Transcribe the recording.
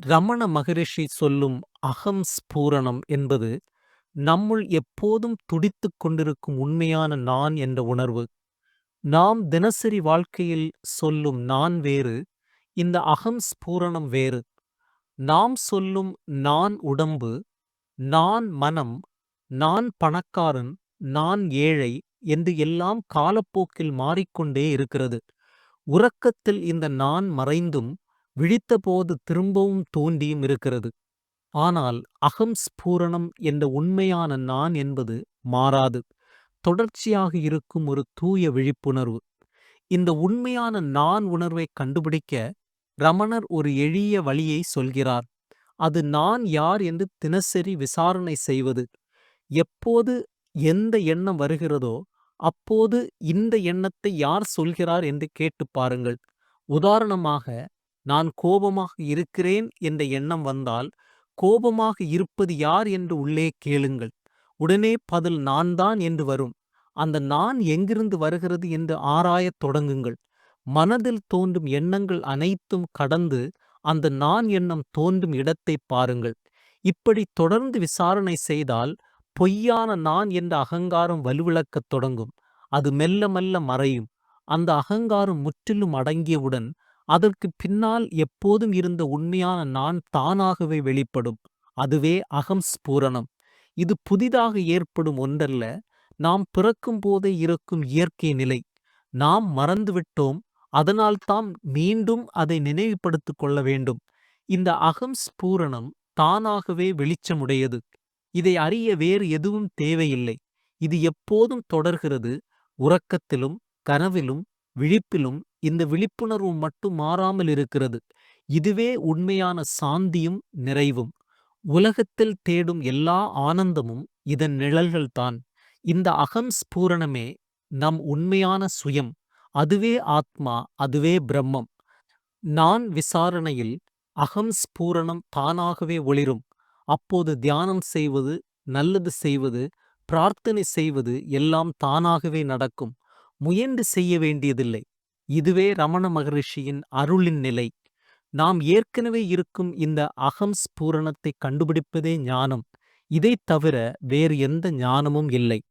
ரமண மகரிஷி சொல்லும் அகம் ஸ்பூரணம் என்பது நம்முள் எப்போதும் துடித்துக் கொண்டிருக்கும் உண்மையான நான் என்ற உணர்வு. நாம் தினசரி வாழ்க்கையில் சொல்லும் நான் வேறு, இந்த அகம் ஸ்பூரணம் வேறு. நாம் சொல்லும் நான் உடம்பு, நான் மனம், நான் பணக்காரன், நான் ஏழை என்று எல்லாம் காலப்போக்கில் மாறிக்கொண்டே இருக்கிறது. உறக்கத்தில் இந்த நான் மறைந்தும் விழித்தபோது திரும்பவும் தோன்றியும் இருக்கிறது. ஆனால் அகம் ஸ்பூரணம் என்ற உண்மையான நான் என்பது மாறாது, தொடர்ச்சியாக இருக்கும் ஒரு தூய விழிப்புணர்வு. இந்த உண்மையான நான் உணர்வை கண்டுபிடிக்க ரமணர் ஒரு எளிய வழியை சொல்கிறார். அது நான் யார் என்று தினசரி விசாரணை செய்வது. எப்போது எந்த எண்ணம் வருகிறதோ அப்போது இந்த எண்ணத்தை யார் சொல்கிறார் என்று கேட்டுப் பாருங்கள். உதாரணமாக, நான் கோபமாக இருக்கிறேன் என்ற எண்ணம் வந்தால், கோபமாக இருப்பது யார் என்று உள்ளே கேளுங்கள். உடனே பதில் நான் தான் என்று வரும். அந்த நான் எங்கிருந்து வருகிறது என்று ஆராயத் தொடங்குங்கள். மனதில் தோன்றும் எண்ணங்கள் அனைத்தும் கடந்து அந்த நான் எண்ணம் தோன்றும் இடத்தைப் பாருங்கள். இப்படி தொடர்ந்து விசாரணை செய்தால் பொய்யான நான் என்ற அகங்காரம் வலுவிழக்கத் தொடங்கும். அது மெல்ல மெல்ல மறையும். அந்த அகங்காரம் முற்றிலும் அடங்கியவுடன் அதற்கு பின்னால் எப்போதும் இருந்த உண்மையான நான் தானாகவே வெளிப்படும். அதுவே அகம் ஸ்பூரணம். இது புதிதாக ஏற்படும் ஒன்றல்ல, நாம் பிறக்கும் போதே இருக்கும் இயற்கை நிலை. நாம் மறந்துவிட்டோம், அதனால்தான் மீண்டும் அதை நினைவுபடுத்திக் கொள்ள வேண்டும். இந்த அகம் ஸ்பூரணம் தானாகவே வெளிச்சமுடையது. இதை அறிய வேறு எதுவும் தேவையில்லை. இது எப்போதும் தொடர்கிறது. உறக்கத்திலும் கனவிலும் விழிப்பிலும் இந்த விழிப்புணர்வு மட்டும் மாறாமல் இருக்கிறது. இதுவே உண்மையான சாந்தியும் நிறைவும். உலகத்தில் தேடும் எல்லா ஆனந்தமும் இதன் நிழல்கள்தான். இந்த அகம் ஸ்பூரணமே நம் உண்மையான சுயம். அதுவே ஆத்மா, அதுவே பிரம்மம். நான் விசாரணையில் அகம் ஸ்பூரணம் தானாகவே ஒளிரும். அப்போது தியானம் செய்வது, நல்லது செய்வது, பிரார்த்தனை செய்வது எல்லாம் தானாகவே நடக்கும். முயன்று செய்ய வேண்டியதில்லை. இதுவே ரமண மகரிஷியின் அருளின் நிலை. நாம் ஏற்கனவே இருக்கும் இந்த அகம் ஸ்பூரணத்தை கண்டுபிடிப்பதே ஞானம். இதைத் தவிர வேறு எந்த ஞானமும் இல்லை.